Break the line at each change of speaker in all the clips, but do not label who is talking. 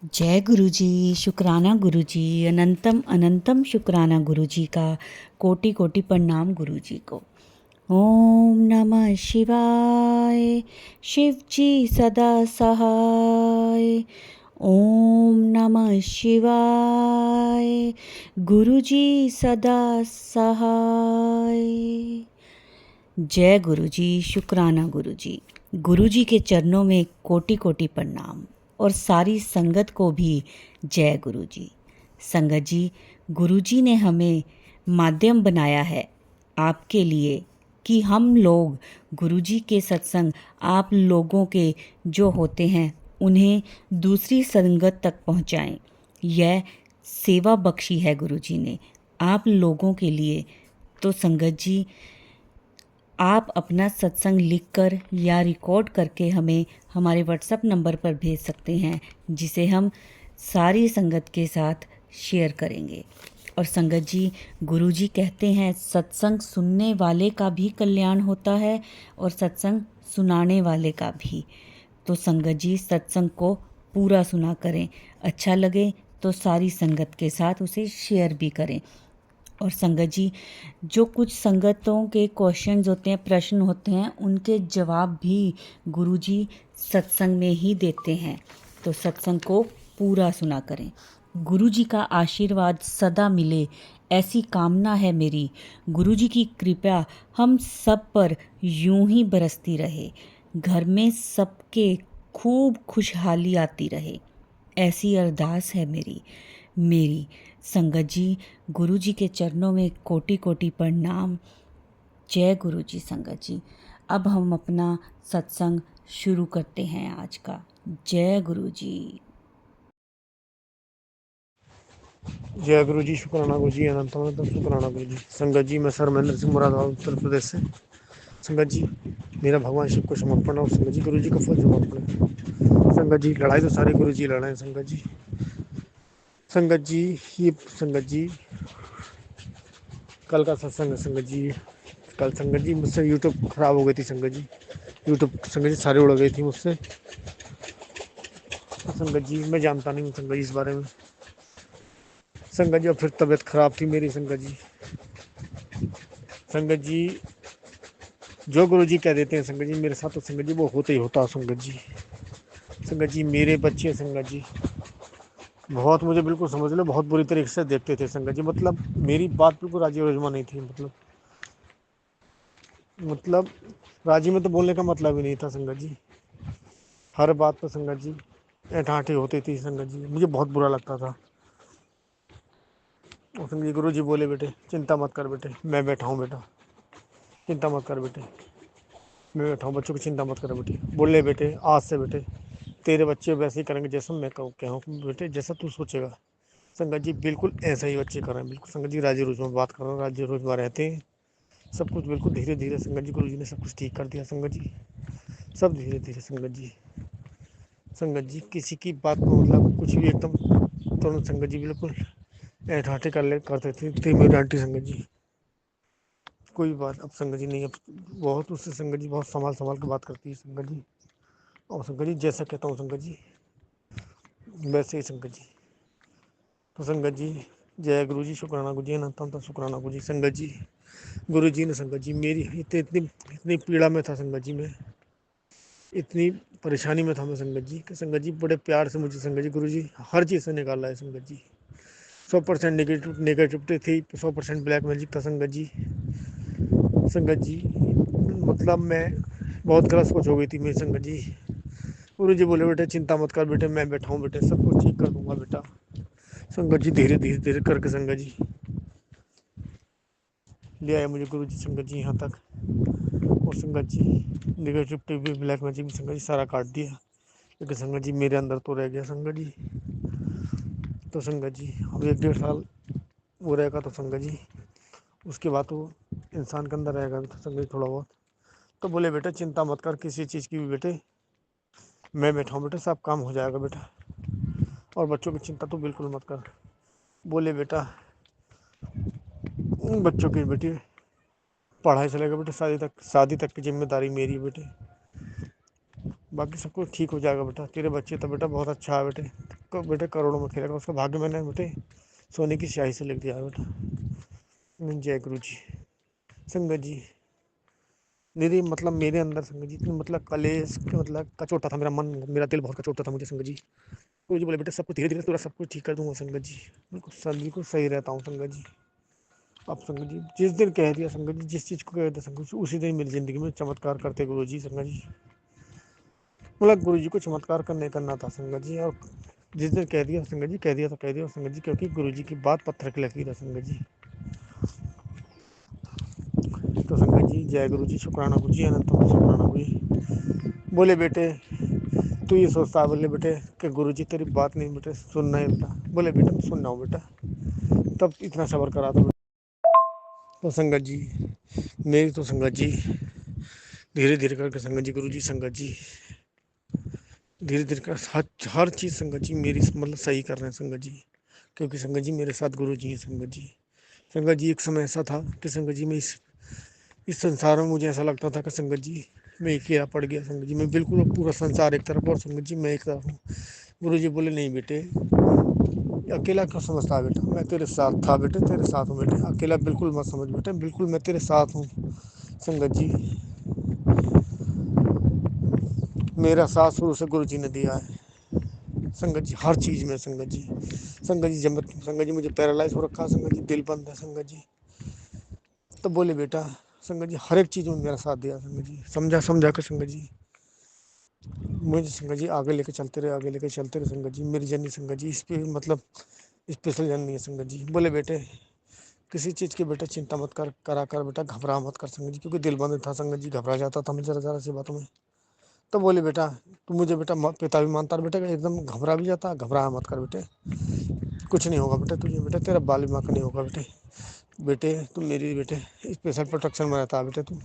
जय गुरु जी। शुक्राना गुरु जी। अनंतम अनंतम शुक्राना गुरु जी का। कोटि कोटि प्रणाम गुरु जी को। ओम नमः शिवाय। शिव जी सदा सहाय। ओम नमः शिवाय। गुरु जी सदा सहाय। जय गुरु जी। शुक्राना गुरु जी। गुरु जी के चरणों में कोटि कोटि प्रणाम और सारी संगत को भी जय गुरु जी। संगत जी, गुरु जी ने हमें माध्यम बनाया है आपके लिए कि हम लोग गुरु जी के सत्संग आप लोगों के जो होते हैं उन्हें दूसरी संगत तक पहुंचाएं। यह सेवा बख्शी है गुरु जी ने आप लोगों के लिए। तो संगत जी, आप अपना सत्संग लिखकर या रिकॉर्ड करके हमें हमारे व्हाट्सएप नंबर पर भेज सकते हैं, जिसे हम सारी संगत के साथ शेयर करेंगे। और संगत जी, गुरु जी कहते हैं सत्संग सुनने वाले का भी कल्याण होता है और सत्संग सुनाने वाले का भी। तो संगत जी, सत्संग को पूरा सुना करें। अच्छा लगे तो सारी संगत के साथ उसे शेयर भी करें। और संगत जी, जो कुछ संगतों के क्वेश्चंस होते हैं, प्रश्न होते हैं, उनके जवाब भी गुरुजी सत्संग में ही देते हैं। तो सत्संग को पूरा सुना करें। गुरुजी का आशीर्वाद सदा मिले ऐसी कामना है मेरी। गुरुजी की कृपा हम सब पर यूं ही बरसती रहे। घर में सबके खूब खुशहाली आती रहे, ऐसी अरदास है मेरी। संगत जी, गुरु जी के चरणों में कोटि कोटि प्रणाम। जय गुरु जी। संगत जी, अब हम अपना सत्संग शुरू करते हैं आज का। जय गुरु जी।
जय गुरु जी। शुक्राना गुरु जी। अनंत अनंत शुक्राना गुरु जी। संगत जी, मैं सर महेंद्र सिंह मुरादाबाद उत्तर प्रदेश से। संगत जी, मेरा भगवान शिव को समर्पण है और संगत जी गुरु जी का फल समर्पण है। संगत जी, लड़ाई तो सारे गुरु जी लड़ाए। संगत जी, संगत जी, ये संगत जी कल का सत्संग है। संगत जी, कल संगत जी मुझसे यूट्यूब खराब हो गई थी। संगत जी, यूट्यूब संगत जी सारी उड़ गई थी मुझसे। संगत जी, मैं जानता नहीं हूँ संगत जी इस बारे में। संगत जी, और फिर तबीयत खराब थी मेरी। संगत जी, संगत जी, जो गुरु जी कह देते हैं संगत जी मेरे साथ, तो संगत जी वो होते ही होता। संगत जी, संगत जी, मेरे बच्चे संगत जी बहुत, मुझे बिल्कुल समझ लो, बहुत बुरी तरीके से देखते थे। संगत जी, मतलब मेरी बात बिल्कुल राजी रोजमा नहीं थी। मतलब राजी में तो बोलने का मतलब ही नहीं था। संगत जी, हर बात पर संगत जी ऐठाठी होती थी। संगत जी, मुझे बहुत बुरा लगता था। और संगत जी, गुरु जी बोले बेटे चिंता मत कर बेटे, मैं बैठा हूँ बेटा, चिंता मत कर बेटे, मैं बैठा हूँ, बच्चों की चिंता मत कर बेटे। बोले बेटे आज से बेटे तेरे बच्चे वैसे ही करेंगे जैसा मैं कहूँ बेटे, जैसा तू सोचेगा। संगत जी, बिल्कुल ऐसा ही बच्चे कर रहे हैं। बिल्कुल संगत जी, राजी रोज में बात कर रहा हूँ, राजी रोज में रहते हैं। सब कुछ बिल्कुल धीरे धीरे संगत जी गुरु जी ने सब कुछ ठीक कर दिया। संगत जी, सब धीरे धीरे। संगत जी, संगत जी, किसी की बात को मतलब कुछ भी एकदम तुरंत संगत जी बिल्कुल ऐठाठे करते थे मेरी आंटी। संगत जी, कोई बात अब संगत जी नहीं, अब बहुत उससे संगत जी बहुत संभाल संभाल के बात करती है। संगत जी, और संगत जी जैसा कहता हूँ संगत जी वैसे ही। संगत जी, तो संगत जी, जय गुरु जी। शुक्राना गुरु जी। अनंत शुक्राना गुरु जी। संगत जी, गुरु जी ने संगत जी मेरी इतनी इतनी पीड़ा में था संगत जी, में इतनी परेशानी में था मैं संगत जी, कि संगत जी बड़े प्यार से मुझे संगत जी गुरु जी हर चीज़ से निकाला है। संगत जी, 100% नेगेटिविटी थी, 100% ब्लैक मैजिक था। संगत जी, संगत जी, मतलब मैं बहुत गलत सोच हो गई थी मेरी। संगत जी, गुरु जी बोले बेटे चिंता मत कर बेटे, मैं बैठा हूँ बेटे, सब कुछ ठीक कर दूंगा बेटा। संगत जी, धीरे धीरे धीरे करके संगत जी ले आए मुझे गुरु जी संगत जी यहाँ तक। और संगत जी, नेगेटिविटी भी ब्लैक मैजिक भी संगत जी सारा काट दिया, क्योंकि संगत जी मेरे अंदर तो रह गया। संगत जी, तो संगत जी अब 1 डेढ़ साल वो रहेगा तो संगत जी उसके बाद तो इंसान के अंदर रहेगा तो संगत जी थोड़ा बहुत। तो बोले बेटा चिंता मत कर किसी चीज़ की भी बेटे, मैं बैठा हूँ बेटा, सब काम हो जाएगा बेटा, और बच्चों की चिंता तो बिल्कुल मत कर। बोले बेटा बच्चों की बेटी पढ़ाई से लेकर बेटे शादी तक की जिम्मेदारी मेरी है बेटे, बाकी सब कुछ ठीक हो जाएगा बेटा। तेरे बच्चे तो बेटा बहुत अच्छा है बेटे, बेटे करोड़ों में खेलेगा, उसका भाग्य मैंने बेटे सोने की स्याही से लिख दिया है बेटा। जय गुरु जी। संगत जी मेरी मतलब मेरे अंदर संगत जी इतनी मतलब कलेश के मतलब कचोटा था, मेरा मन मेरा दिल बहुत कचोटा था मुझे संगत जी। गुरु जी बोले बेटा सब कुछ धीरे धीरे पूरा सब कुछ ठीक कर दूंगा संगत जी, बिल्कुल सही रहता हूँ संगत जी। अब संगत जी जिस दिन कह दिया संगत जी, जिस चीज़ को कह दिया संगत जी, उसी दिन मेरी ज़िंदगी में चमत्कार करते गुरु जी संगत जी। मतलब गुरु जी को चमत्कार करना था संगत जी। और जिस दिन कह दिया संगत जी, कह दिया तो कह दिया संगत जी, क्योंकि गुरु जी की बात पत्थर की लकीर है संगत जी। तो संगत जी जय गुरु जी, शुक्राना गुरु जी, अनंत शुक्राना गुरु जी। बोले बेटे तू ये सोचता है, बोले बेटे कि गुरु जी तेरी बात नहीं बेटे सुनना है बेटा। बोले बेटा मैं सुन रहा हूँ बेटा, तब इतना सबर करा था। तो संगत जी मेरी तो संगत जी धीरे धीरे करके संगत जी, गुरु जी संगत जी धीरे धीरे कर हर चीज़ संगत जी मेरी मतलब सही कर रहे हैं संगत जी। क्योंकि संगत जी मेरे साथ गुरु जी हैं संगत जी। संगत जी एक समय ऐसा था कि संगत जी मैं इस संसार में मुझे ऐसा लगता था कि संगत जी मैं अकेला पड़ गया संगत जी, मैं बिल्कुल पूरा संसार एक तरफ और संगत जी मैं एक तरफ हूँ। गुरु जी बोले नहीं बेटे अकेला क्यों समझता है बेटा, मैं तेरे साथ था बेटे, तेरे साथ हूँ बेटे, अकेला बिल्कुल मत समझ बेटे, बिल्कुल मैं तेरे साथ हूँ। संगत जी मेरा साथ शुरू से गुरु जी ने दिया है संगत जी, हर चीज़ में संगत जी। संगत जी जब संगत जी मुझे पैरालाइज हो रखा है संगत जी, दिल बंद है संगत जी। तो बोले बेटा संगत जी हर एक चीज़ में मेरा साथ दिया संगत जी, समझा समझा कर संगत जी मुझे संगत जी आगे लेके चलते रहे, आगे लेके चलते रहे संगत जी। मेरी जर्नी संगत जी इस पे मतलब स्पेशल जर्नी है संगत जी। बोले बेटे किसी चीज़ की बेटा चिंता मत करा कर बेटा, घबरा मत कर संगत जी, क्योंकि दिल बंद था संगत जी, घबरा जाता था मैं जरा जरा सी बातों में। तो बोले बेटा तू मुझे बेटा पिता भी मानता है बेटा, एकदम घबरा भी जाता, घबराया मत कर बेटे, कुछ नहीं होगा बेटा तुझे, बेटा तेरा बाल भी नहीं होगा बेटे। बेटे तू मेरी बेटे स्पेशल प्रोटेक्शन में रहता है बेटे, तू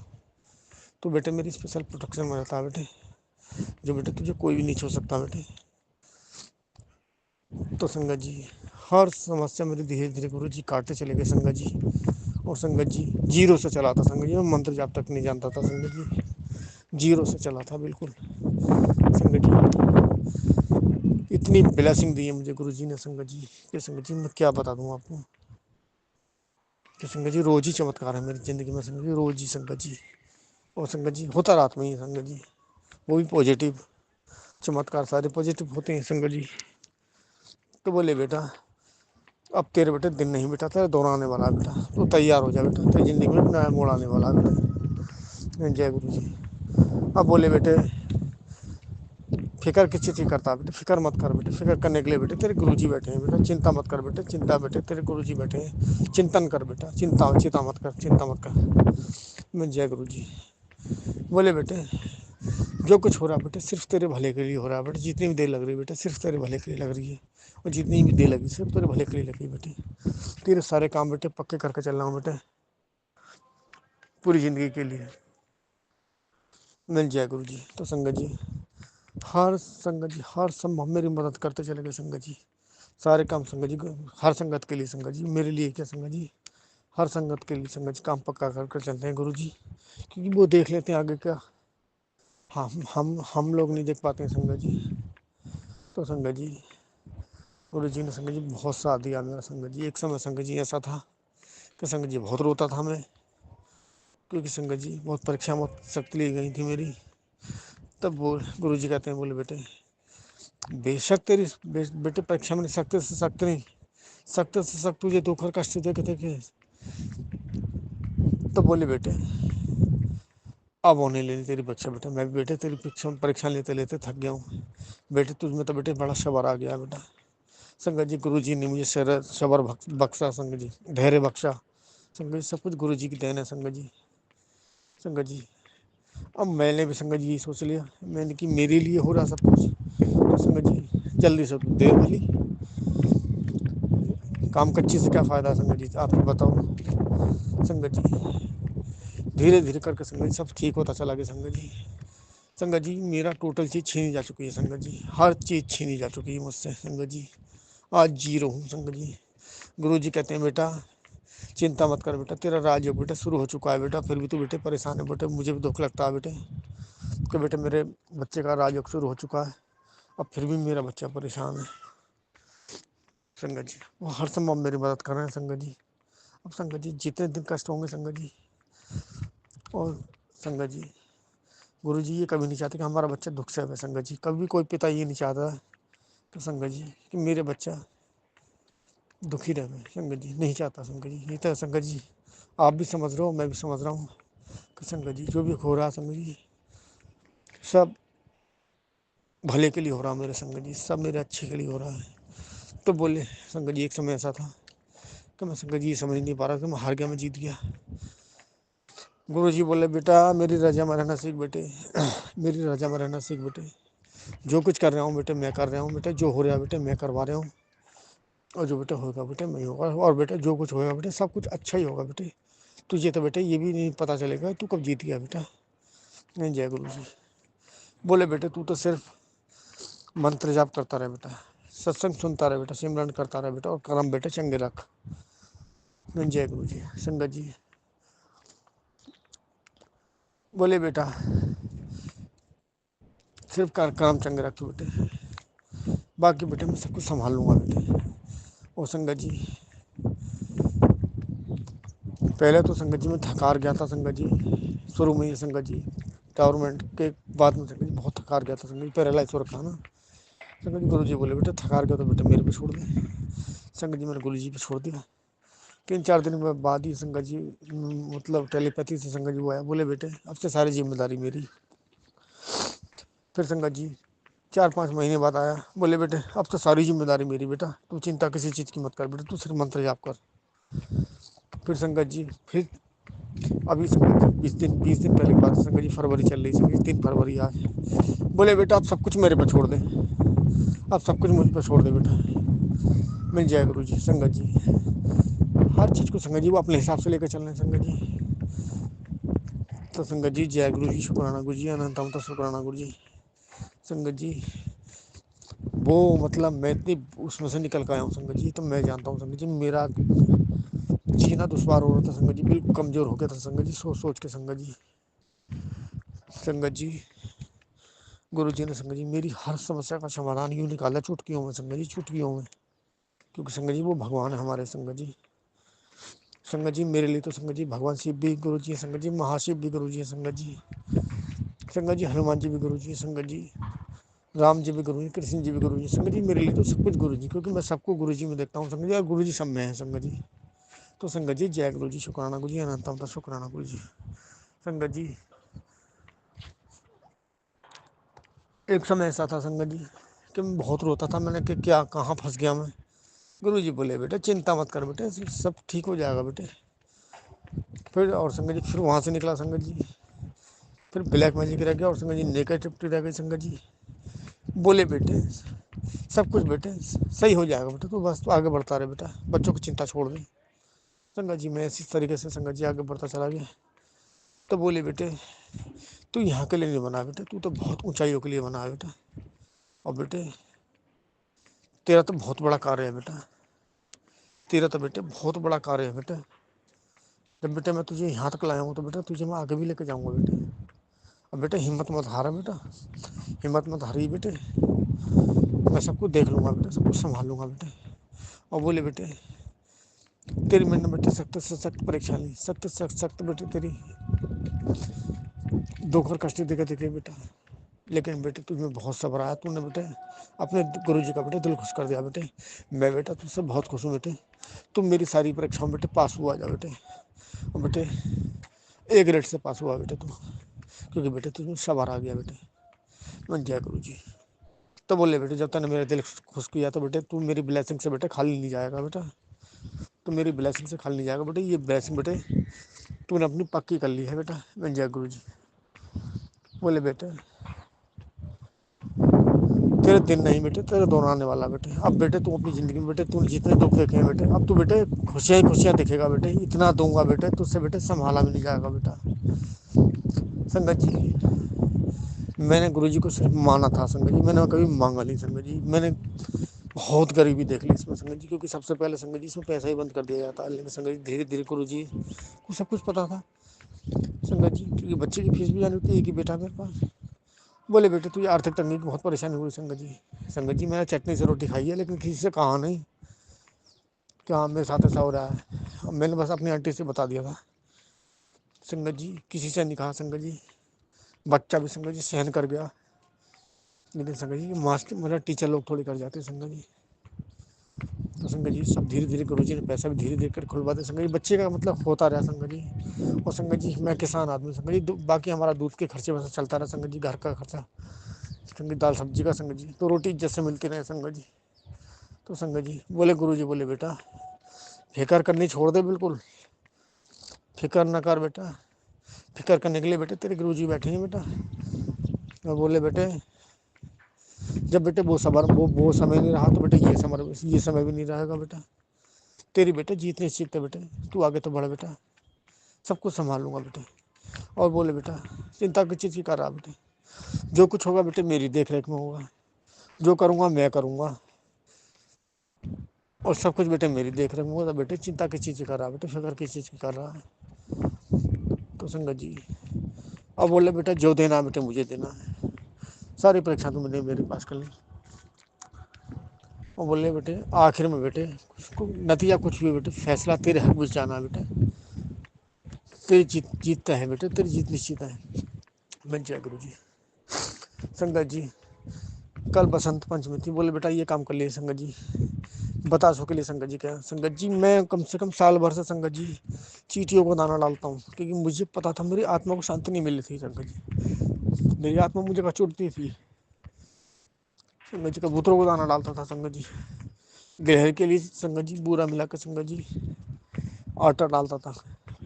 तू बेटे मेरी स्पेशल प्रोटेक्शन में रहता है बेटे, जो बेटे तुझे कोई भी नहीं छू सकता बेटे। तो संगत जी हर समस्या मेरी धीरे धीरे गुरु जी काटते चले गए संगत जी। और संगत जी जीरो से चला था संगत जी, मैं मंत्र जाप तक नहीं जानता था संगत जी, जीरो से चला था बिल्कुल संगत जी। इतनी ब्लेसिंग दी है मुझे गुरु जी ने संगत जी कि संगत जी मैं क्या बता दूँ आपको कि संगत जी रोज ही चमत्कार है मेरी ज़िंदगी में संगत जी, रोज ही संगत जी। और संगत जी होता रात में ही संगत जी, वो भी पॉजिटिव चमत्कार सारे पॉजिटिव होते हैं संगत जी। तो बोले बेटा अब तेरे बेटे दिन नहीं बेटा, तेरा दौर आने वाला है बेटा, तो तैयार हो जा बेटा, तेरी ज़िंदगी में नया मोड़ आने वाला है बेटा। जय गुरु जी। अब बोले बेटे फिक्र किस चीज़ की करता है बेटे, फिक्र मत कर बेटे, फिक्र करने के लिए बेटे तेरे गुरु जी बैठे हैं बेटा, चिंता मत कर बेटे, चिंता बेटे तेरे गुरु जी बैठे हैं, चिंतन कर बेटा, चिंता मत कर, चिंता मत कर। मैं जय गुरु जी। बोले बेटे जो कुछ हो रहा है बेटे सिर्फ तेरे भले के लिए हो रहा है बेटे, जितनी भी देर लग रही है बेटे सिर्फ तेरे भले के लिए लग रही है, और जितनी भी देर लगी सिर्फ तेरे भले के लिए लगी बेटे। तेरे सारे काम बेटे पक्के करके चल रहा हूँ बेटे पूरी ज़िंदगी के लिए। मैं जय गुरु जी। तो संगत जी हर संगत जी हर संभव मेरी मदद करते चले गए संगत जी, सारे काम संगत जी, हर संगत के लिए संगत जी, मेरे लिए क्या संगत जी, हर संगत के लिए संगत जी काम पक्का कर कर चलते हैं गुरु जी, क्योंकि वो देख लेते हैं आगे क्या। हम लोग नहीं देख पाते हैं संगत जी। तो संगत जी गुरु जी ने संगत जी बहुत साथ दिया मेरा संगत जी। एक समय संगत जी ऐसा था कि संगत जी बहुत रोता था मैं, क्योंकि संगत जी बहुत परीक्षा में शक्ति ली गई थी मेरी। तब वो गुरु जी कहते हैं बोले बेटे बेशक तेरी बेटे परीक्षा में सख्त से सख्त नहीं, सख्त से सख्त तुझे दुख और कष्ट देखे देखे। तो बोले बेटे अब होने लेनी तेरी परीक्षा बेटा, मैं भी बेटे तेरी परीक्षा लेते लेते थक गया हूँ बेटे, तुझ में तो बेटे बड़ा सबर आ गया बेटा। संगत जी गुरु जी ने मुझे सबर बख्शा संगत जी, धैर्य बख्शा संगत जी, सब कुछ गुरु जी की देन है संगत जी। संगत जी अब मैंने भी संगत जी सोच लिया मैंने कि मेरे लिए हो रहा सब कुछ, तो संगत जी जल्दी से देर भली, काम कच्ची से क्या फ़ायदा संगत जी, आप ही बताओ संगत जी। धीरे धीरे करके संगत जी सब ठीक होता चला गया संगत जी। संगत जी मेरा टोटल चीज़ छीनी जा चुकी है संगत जी, हर चीज़ छीनी जा चुकी है मुझसे संगत जी, आज जीरो हूँ संगत जी। गुरु जी कहते हैं बेटा चिंता मत कर बेटा, तेरा राजयोग बेटा शुरू हो चुका है बेटा, फिर भी तू बेटे परेशान है बेटे, मुझे भी दुख लगता है बेटे कि बेटे मेरे बच्चे का राजयोग शुरू हो चुका है, अब फिर भी मेरा बच्चा परेशान है। संगत जी वो हर संभव मेरी मदद कर रहे हैं संगत जी। अब संगत जी जितने दिन कष्ट होंगे संगत जी, और संगत जी गुरु जी ये कभी नहीं चाहते कि हमारा बच्चा दुख से रहे संगत जी। कभी भी कोई पिता ये नहीं चाहता कि संगत जी कि मेरे बच्चा दुखी रहे संगत जी, नहीं चाहता संगत जी। ये तो संगत जी आप भी समझ रहे हो, मैं भी समझ रहा हूँ कि संगत जी जो भी हो रहा है संगत जी सब भले के लिए हो रहा है मेरे संगत जी, सब मेरे अच्छे के लिए हो रहा है। तो बोले संगत जी एक समय ऐसा था कि मैं संगत जी ये समझ नहीं पा रहा कि मैं हार गया, मैं जीत गया। गुरु जी बोले बेटा मेरी रजा में रहना सीख बेटे, मेरी रजा में रहना सीख बेटे। जो कुछ कर रहा हूँ बेटे मैं कर रहा हूँ बेटे, जो हो रहा है बेटे मैं करवा रहा हूँ, और जो बेटे होगा बेटे मैं ही होगा, और बेटे जो कुछ होगा बेटे सब कुछ अच्छा ही होगा बेटे। तुझे तो बेटे ये भी नहीं पता चलेगा तू कब जीत गया बेटा। नहीं जय गुरु जी। बोले बेटे तू तो सिर्फ मंत्र जाप करता रहे बेटा, सत्संग सुनता रहे बेटा, सिमरन करता रहे बेटा, और कर्म बेटे चंगे रख। नहीं जय गुरु जी। संगत जी बोले बेटा सिर्फ कर्म चंगे रख बेटे, बाकी बेटे मैं सब कुछ संभाल लूंगा बेटे। और संगत जी पहले तो संगत जी में थकार गया था संगत जी, शुरू में ही संगत जी गवर्नमेंट के बाद में संगत जी बहुत थकार गया था संगत जी, पैरालाइज हो रखा ना संगत जी। गुरु जी बोले बेटे थकार गया तो बेटे मेरे पे छोड़ दे। संगत जी मैंने गुरु जी पे छोड़ दिया। 3-4 दिन में बाद ही संगत जी मतलब टेलीपैथी से संगत जी वो आया, बोले बेटे अब से सारी जिम्मेदारी मेरी। फिर संगत जी 4-5 महीने बाद आया, बोले बेटे अब तो सारी जिम्मेदारी मेरी बेटा, तू चिंता किसी चीज़ की मत कर बेटा, तू सिर्फ मंत्र जाप कर। फिर संगत जी फिर अभी संगत जी 20 दिन पहले की बात है संगत जी, फरवरी चल रही संगत जी, 3 फरवरी आज। बोले बेटा अब सब कुछ मेरे पे छोड़ दे, अब सब कुछ मुझ पे छोड़ दे बेटा। मिल जाए गुरु जी। संगत जी हर चीज़ को संगत जी वो अपने हिसाब से लेकर चल रहे हैं संगत जी। तो संगत जी जय गुरु जी, शुक्राना गुरु जी, अनंत तो शुक्राना गुरु जी। संगत जी वो मतलब मैं इतनी उसमें से निकल कर आया हूँ संगत जी, तो मैं जानता हूँ संगत जी मेरा जीना दुश्वार हो रहा था संगत जी, बिल्कुल कमज़ोर हो गया था संगत जी, सोच सोच के संगत जी। संगत जी गुरु जी ने संगत जी मेरी हर समस्या का समाधान यूँ निकाला चुटकियों में संगत जी, चुटकियों में। क्योंकि संगत जी वो भगवान है हमारे संगत जी। संगत जी मेरे लिए तो संगत जी भगवान शिव भी गुरु जी है संगत जी, महाशिव भी गुरु जी है संगत जी। संगत जी हनुमान जी भी गुरु जी है संगत जी, राम जी भी गुरु जी, कृष्ण जी भी गुरु जी संगत जी। मेरे लिए तो सब कुछ गुरु जी, क्योंकि मैं सबको गुरु जी में देखता हूँ संगत जी, और गुरु जी सब में है संगत जी। तो संगत जी जय गुरु जी, शुक्राना गुरु जी, अनंत शुक्राना गुरु जी। संगत जी एक समय ऐसा था संगत जी कि मैं बहुत रोता था, मैंने कि क्या कहाँ फंस गया मैं। गुरु जी बोले बेटे चिंता मत कर बेटे, सब ठीक हो जाएगा बेटे। फिर और संगत जी फिर वहाँ से निकला संगत जी, फिर ब्लैक मैजिक रह गया, और संगत जी नेगेटिविटी रह गई संगत जी। बोले बेटे सब कुछ बेटे सही हो जाएगा बेटा, तो बस तो आगे बढ़ता रहे बेटा, बच्चों की चिंता छोड़ दे। संगत जी मैं इसी तरीके से संगत जी आगे बढ़ता चला गया। तो बोले बेटे तू यहाँ के लिए नहीं बना बेटा, तू तो बहुत ऊंचाइयों के लिए बना है बेटा, और बेटे तेरा तो बहुत बड़ा कार्य है बेटा, तेरा तो बेटे बहुत बड़ा कार्य है बेटा। जब बेटे मैं तुझे यहाँ तक लाया हूँ तो बेटा तुझे मैं आगे भी लेके जाऊँगा बेटे। अब बेटे हिम्मत मत हारा बेटा, हिम्मत मत हारी बेटे, मैं सब कुछ देख लूँगा बेटे, सब कुछ संभाल लूँगा बेटे। और बोले बेटे तेरी मैंने बेटे सख्त से सख्त परीक्षा ली, सख्त से सख्त बेटे तेरी दुख और कष्ट देखे देखे बेटा, लेकिन बेटे तुझमें बहुत सब्र आया, तूने बेटे अपने गुरु जी का बेटे दिल खुश कर दिया बेटे। मैं बेटा तुझसे बहुत खुश हूँ बेटे, तुम मेरी सारी परीक्षाओं बेटे पास हुआ जा बेटे, और बेटे ए ग्रेड से पास हुआ बेटे तू, क्योंकि बेटे तुझमें सब्र आ गया बेटे। मैं जय गुरु जी। तो बोले बेटे जब तूने मेरा दिल खुश किया तो बेटे तू मेरी ब्लेसिंग से बेटे खाली नहीं जाएगा बेटा, तो मेरी ब्लेसिंग से खाली नहीं जाएगा बेटे, ये ब्लेसिंग बेटे तूने अपनी पक्की कर ली है बेटा। मैं जय गुरु जी। बोले बेटे तेरे दिन नहीं बेटे, तेरे दौर आने वाला बेटे। अब बेटे तू अपनी ज़िंदगी में बेटे तूने जितने दुख देखे हैं बेटे, अब तू बेटे खुशियाँ ही खुशियाँ दिखेगा बेटे, इतना दूंगा बेटे तुझसे बेटे संभाला भी नहीं जाएगा बेटा। संगत जी मैंने गुरु जी को सिर्फ माना था संगत जी, मैंने कभी मांगा नहीं संगत जी। मैंने बहुत गरीबी देख ली इसमें संगत जी, क्योंकि सबसे पहले संगत जी इसमें पैसा ही बंद कर दिया जाता है, लेकिन संगत जी धीरे धीरे गुरु जी को सब कुछ पता था संगत जी, क्योंकि बच्चे की फीस भी जानी होती है, एक ही बेटा मेरे पास। बोले बेटे तुझे आर्थिक तंगी की बहुत परेशानी हुई संगत जी। संगत जी मैंने चटनी से रोटी खाई है, लेकिन किसी से कहा नहीं कि हाँ मेरे साथ ऐसा हो रहा है। मैंने बस अपनी आंटी से बता दिया था संगत जी, किसी से नहीं कहा संगत जी। बच्चा भी संगत जी सहन कर गया, लेकिन संगत जी मास्टर मतलब टीचर लोग थोड़ी कर जाते संगत जी। तो संगत जी सब धीरे धीरे गुरु जी ने पैसा भी धीरे धीरे कर खुलवाते संगत जी। बच्चे का मतलब होता रहा संगत जी। और संगत जी मैं किसान आदमी संगत जी, बाकी हमारा दूध के खर्चे वैसे चलता रहा संगत जी, घर का खर्चा संगत जी, दाल सब्जी का संगत जी, तो रोटी इज्जत से मिलती रहे संगत जी। तो संगत जी बोले, गुरु जी बोले बेटा फिक्र करनी छोड़ दे, बिल्कुल फिक्र ना कर बेटा, फिक्र करने के लिए बेटे तेरे गुरु जी बैठे हैं बेटा। और बोले बेटे जब बेटे वो समय नहीं रहा तो बेटे ये समय भी नहीं रहेगा बेटा। तेरी बेटे जीत निश्चित है बेटे, तू आगे तो बढ़ बेटा, सब कुछ संभाल लूंगा बेटे। और बोले बेटा चिंता किस चीज़ की कर रहा बेटे, जो कुछ होगा बेटे मेरी देख रेख में होगा, जो करूँगा मैं करूँगा, और सब कुछ बेटे मेरी देख रेख में होगा। बेटे चिंता किस चीज़ की कर रहा बेटे, फिक्र किस चीज़ की कर रहा है। तो संगत जी अब बोले बेटा जो देना बेटे मुझे देना है, सारी परीक्षा तो मैंने मेरे पास कर ली। और बोले बेटे आखिर में बेटे नतीजा कुछ भी बेटे फैसला तेरे हक में जाना बेटे, तेरी जीत तय है बेटे, तेरी जीत निश्चित है। मैं जय गुरु जी। संगत जी कल बसंत पंचमी थी, बोले बेटा ये काम कर लिए संगत जी, बता सो के लिए संगत जी। क्या संगत जी मैं कम से कम साल भर से संगत जी चींटियों को दाना डालता हूँ, क्योंकि मुझे पता था मेरी आत्मा को शांति नहीं मिल रही थी संगत जी, मेरी आत्मा मुझे कचोटती थी संगत जी। कबूतरों को दाना डालता था संगत जी, गहर के लिए संगत जी बूरा मिला कर संगत जी आटा डालता था,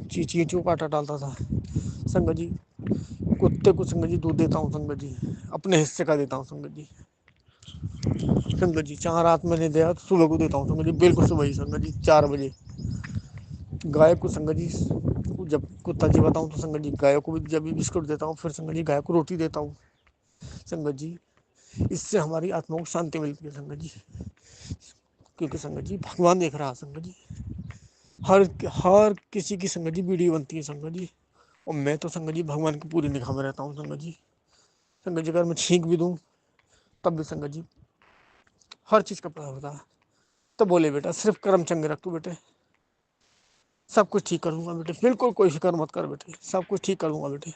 चींटियों का आटा डालता था संगत जी। कुत्ते को संगत जी दूध देता हूँ संगत जी, अपने हिस्से का देता हूँ संगत जी। संगत जी 4 रात में नहीं दिया तो सुबह को देता हूँ संगत जी, बिल्कुल सुबह ही संगत जी 4 बजे। गाय को संगत जी जब कुत्ता जी बताऊँ तो संगत जी गाय को भी जब भी बिस्कुट देता हूँ, फिर संगत जी गाय को रोटी देता हूँ संगत जी। इससे हमारी आत्मा को शांति मिलती है संगत जी, क्योंकि संगत जी भगवान देख रहा है संगत जी, हर हर किसी की संगत जी वीडियो बनती है संगत जी। और मैं तो संगत जी भगवान की पूरी निगाह में रहता हूँ संगत जी। संगत जी अगर मैं छींक भी दूँ तब भी संगत जी हर चीज़ का पता होता है। तो बोले बेटा सिर्फ कर्म चंगे रख तू बेटे, सब कुछ ठीक करूँगा बेटे, बिल्कुल कोई फिक्र मत कर बेटे, सब कुछ ठीक करूँगा बेटे।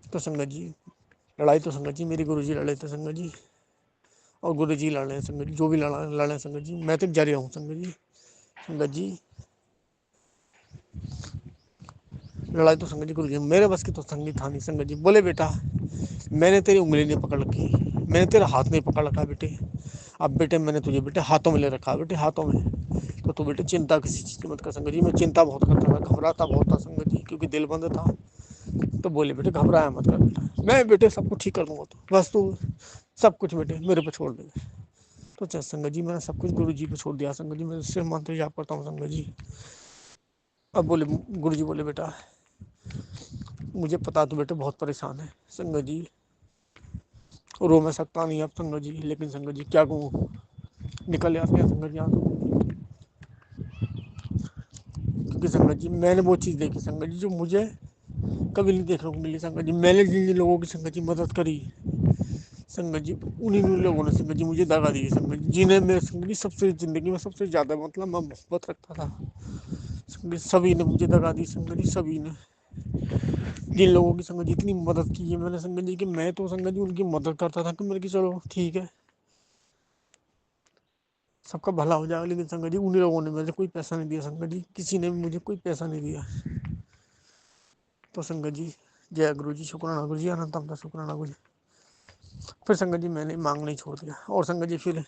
तो संगत जी लड़ाई तो संगत जी मेरे गुरु जी लड़े थे संगत जी, और गुरु जी लड़ रहे हैं संगत जी, जो भी लड़े संगत जी मैं तो जारी रहूँ संगत जी। संगत जी लड़ाई तो संगत जी गुरु जी मेरे बस की तो संगत था नहीं संगत जी। बोले बेटा मैंने तेरी उंगली नहीं पकड़ रखी, मैंने तेरा हाथ नहीं पकड़ रखा बेटे, अब बेटे मैंने तुझे बेटे हाथों में ले रखा बेटे, हाथों में। तो तू बेटे चिंता किसी चीज़ की मत कर संगत जी। मैं चिंता बहुत करता था, घबराता बहुत था संगत जी, क्योंकि दिल बंद था। तो बोले बेटे घबराया मत कर बेटा, मैं बेटे सब कुछ ठीक कर दूंगा, तो बस तू सब कुछ बेटे मेरे पे छोड़ दे। तो चल संगत जी मैंने सब कुछ गुरु जी पे छोड़ दिया संगत जी, मैं उससे मंत्र जाप करता हूँ संगत जी। अब बोले गुरु जी बोले बेटा मुझे पता तो बेटे बहुत परेशान है संगत जी, रो मैं सकता नहीं अब संगत जी, लेकिन संगत जी क्या कहूँ, निकल आते हैं संगत जी आंसू। क्योंकि संगत जी मैंने वो चीज़ देखी संगत जी जो मुझे कभी नहीं देखने को मिली संगत जी। मैंने जिन जिन लोगों की संगत जी मदद करी संगत जी, उन्हीं लोगों ने संगत जी मुझे दगा दी संगत जी, जिन्हें मैं संगत जी सबसे ज़िंदगी में सबसे ज़्यादा मतलब मैं मोहब्बत रखता था संगत जी, सभी ने मुझे दगा दी संगत जी, सभी ने। जिन लोगों की संगत जी इतनी मदद की है मैंने संगत जी, कि मैं तो संगत जी उनकी मदद करता था कि मेरे की चलो ठीक है सबका भला हो जाएगा, लेकिन संगत जी उन्हीं लोगों ने मुझे कोई पैसा नहीं दिया संगत जी, किसी ने भी मुझे कोई पैसा नहीं दिया। तो संगत जी जय गुरु जी, शुक्राना गुरु जी, अनंत शुक्राना गुरु जी। फिर संगत जी मैंने मांग नहीं छोड़ दिया, और संगत जी फिर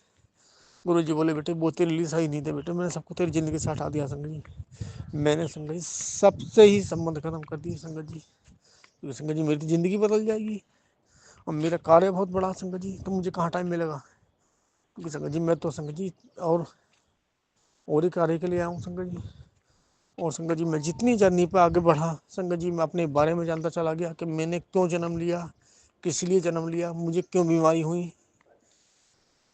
गुरु जी बोले बेटे वो तेरे लिए सही नहीं थे बेटे, मैंने सबको तेरी ज़िंदगी से हटा दिया संगत जी। मैंने संगत जी सबसे ही संबंध खत्म कर दिए संगत जी, क्योंकि संगत जी मेरी तो ज़िंदगी बदल जाएगी, और मेरा कार्य बहुत बड़ा संगत जी, तो मुझे कहाँ टाइम मिलेगा। क्योंकि संगत जी मैं तो संगत जी और ही कार्य के लिए आया हूँ संगत जी। और संगत जी मैं जितनी जर्नी पर आगे बढ़ा संगत जी मैं अपने बारे में जानता चला गया कि मैंने क्यों जन्म लिया, किस लिए जन्म लिया, मुझे क्यों बीमारी हुई,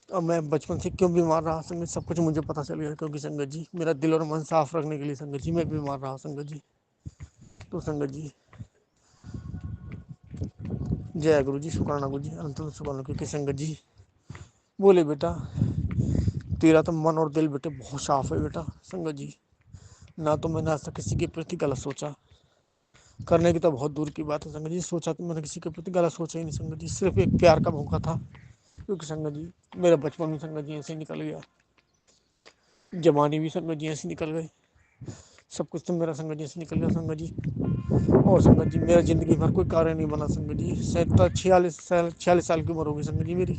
और मैं बचपन से क्यों बीमार रहा संगत, सब कुछ मुझे पता चल गया। क्योंकि संगत जी मेरा दिल और मन साफ रखने के लिए संगत जी मैं बीमार रहा संगत जी। तो संगत जी जय गुरु जी, शुक्राना गुरु जी, अनंत शुक्राना। क्योंकि संगत जी बोले बेटा तेरा तो मन और दिल बेटे बहुत साफ है बेटा संगत जी। ना तो मैंने आज तक किसी के प्रति गलत सोचा, करने की तो बहुत दूर की बात है संगत जी। सोचा तो मैंने किसी के प्रति गलत सोचा ही नहीं संगत जी। सिर्फ एक प्यार का भूखा था, क्योंकि संगत जी मेरा बचपन में संगत जी ऐसे ही निकल गया, जवानी भी संगत जी ऐसे निकल गए, सब कुछ तो मेरा संगत जी ऐसे निकल गया संगत जी। और संगत जी मेरा जिंदगी भर कोई कार्य नहीं बना संगत जी। 46 साल की उम्र होगी संगत जी मेरी,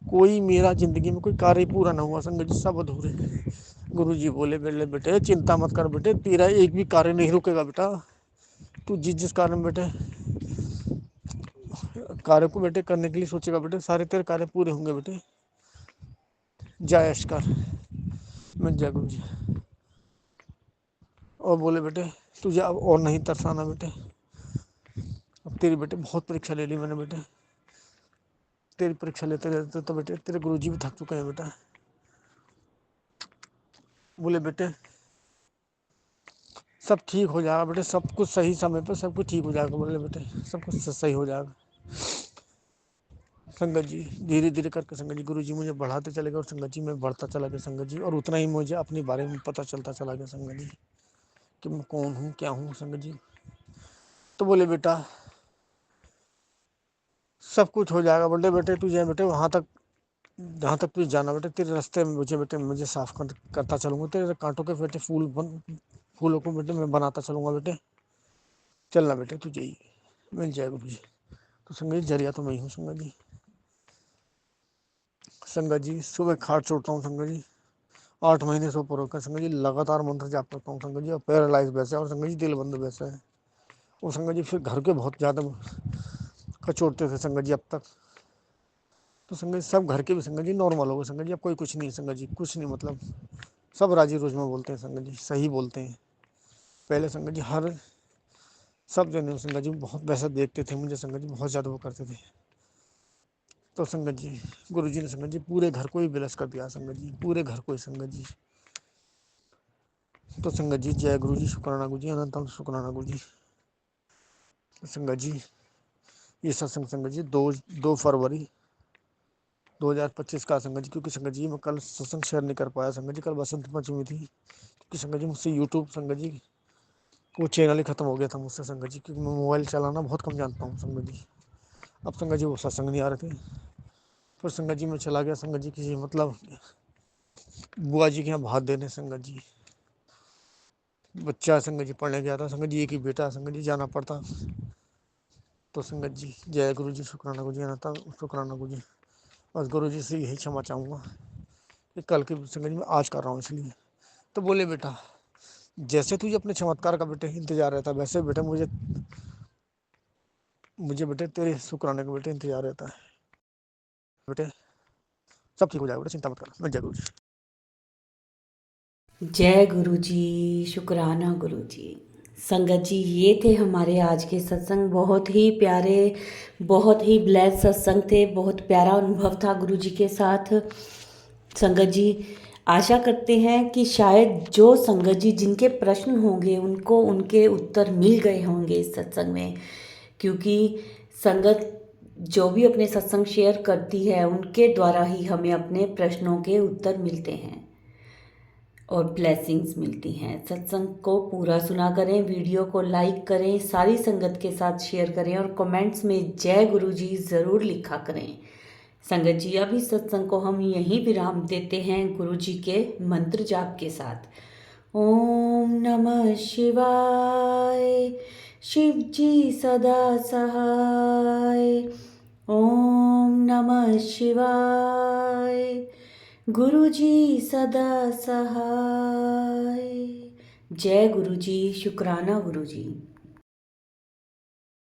कोई मेरा जिंदगी में कोई कार्य पूरा ना हुआ संगत जी, सब अधूरे। गुरु जी बोले बेटे बेटे चिंता मत कर बेटे, तेरा एक भी कार्य नहीं रुकेगा बेटा। तू जिस जिस कारण बेटे कार्य को बेटे करने के लिए सोचेगा बेटे, सारे तेरे कार्य पूरे होंगे बेटे। जय अशकर। मैं जय गुरु जी। और बोले बेटे तुझे अब और नहीं तरसाना बेटे, अब तेरी बेटे बहुत परीक्षा ले ली मैंने बेटे। तेरी परीक्षा लेते रहते तो बेटे तेरे गुरु जी भी थक चुके हैं बेटा। बोले बेटे सब ठीक हो जाएगा बेटे, सब कुछ सही समय पर सब कुछ ठीक हो जाएगा। बोले बेटे सब कुछ सही हो जाएगा संगत जी। धीरे धीरे करके संगत जी गुरु जी मुझे बढ़ाते चले गए, और संगत जी मैं बढ़ता चला गया संगत जी। और उतना ही मुझे अपने बारे में पता चलता चला गया संगत जी, कि मैं कौन हूँ क्या हूँ संगत जी। तो बोले बेटा सब कुछ हो जाएगा, बोले बेटे तुझे बेटे वहाँ तक जहाँ तक तुझे जाना बेटे, तेरे रास्ते में मुझे बेटे मुझे करता चलूँगा, तेरे कांटों के बेटे फूलों को बेटे मैं बनाता चलूँगा बेटे। चलना बेटे तुझे ही मिल जाएगा तुझे। तो संगत जी जरिया तो मैं ही हूँ संगत जी। संगत जी सुबह खाट छोड़ता हूँ संगत जी, 8 महीने से ऊपर होकर संगत जी लगातार मंत्र जाप करता हूँ संगत जी, और पैरालाइज वैसे है, और संगत जी दिल बंद वैसे है। और संगत जी फिर घर के बहुत ज़्यादा कचोटते थे संगत जी अब तक। तो संगत जी सब घर के भी संगत जी नॉर्मल हो गए संगत जी, अब कोई कुछ नहीं संगत जी, कुछ नहीं मतलब सब राजी रोज में बोलते हैं संगत जी, सही बोलते हैं। पहले संगत जी हर सब जने संगत जी बहुत वैसा देखते थे मुझे संगत जी, बहुत ज़्यादा वो करते थे। तो संगत जी गुरु जी ने संगत जी पूरे घर को ही विलस कर दिया संगत जी, पूरे घर को ही संगत जी। तो संगत जी जय गुरु जी, शुक्राना गुरु जी, अनंत शुक्राना गुरु जी। संगत जी ये सत्संग संगत जी 2 फरवरी 2025 का संगत जी, क्योंकि संगत जी मैं कल सत्संग शेयर नहीं कर पाया संगत जी, कल बसंत पंचमी थी, क्योंकि संगत जी मुझसे यूट्यूब संगत जी वो चैनल ही खत्म हो गया था मुझसे संगत जी, क्योंकि मैं मोबाइल चलाना बहुत कम जानता हूँ संगत जी। अब संगत जी वो सत्संग नहीं आ रहे थे, फिर संगत जी मैं चला गया संगत जी किसी मतलब बुआ जी के यहाँ भात देने संगत जी। बच्चा संगत जी पढ़ने गया था संगत जी, एक ही बेटा संगत जी जाना पड़ता। तो संगत जी जय गुरु जी, शुक्राना गुरु जी, अनंत शुक्राना गुरु जी। बस गुरु जी से यही क्षमा चाहूँगा कि कल की संगत जी मैं आज कर रहा हूँ इसलिए। तो बोले बेटा जैसे तुझे अपने चमत्कार का बेटे इंतजार रहता है, वैसे बेटे मुझे बेटे तेरे शुक्राने का बेटे इंतजार रहता है बेटे। सब ठीक हो जाएगा बेटे, चिंता मत कर। मैं जय गुरु जी।
जय गुरु जी, शुक्राना गुरु जी। संगत जी ये थे हमारे आज के सत्संग, बहुत ही प्यारे, बहुत ही ब्लेस्ड सत्संग थे, बहुत प्यारा अनुभव था गुरु जी के साथ। संगत जी आशा करते हैं कि शायद जो संगत जी जिनके प्रश्न होंगे उनको उनके उत्तर मिल गए होंगे इस सत्संग में, क्योंकि संगत जो भी अपने सत्संग शेयर करती है उनके द्वारा ही हमें अपने प्रश्नों के उत्तर मिलते हैं और ब्लेसिंग्स मिलती हैं। सत्संग को पूरा सुना करें, वीडियो को लाइक करें, सारी संगत के साथ शेयर करें और कमेंट्स में जय गुरु जी ज़रूर लिखा करें। संगत जी अभी सत्संग को हम यहीं विराम देते हैं गुरु जी के मंत्र जाप के साथ। ओम नमः शिवाय, शिव जी सदा सहाय। ओम नमः शिवाय, गुरु जी सदा सहाय। जय गुरु जी, शुक्राना गुरु जी।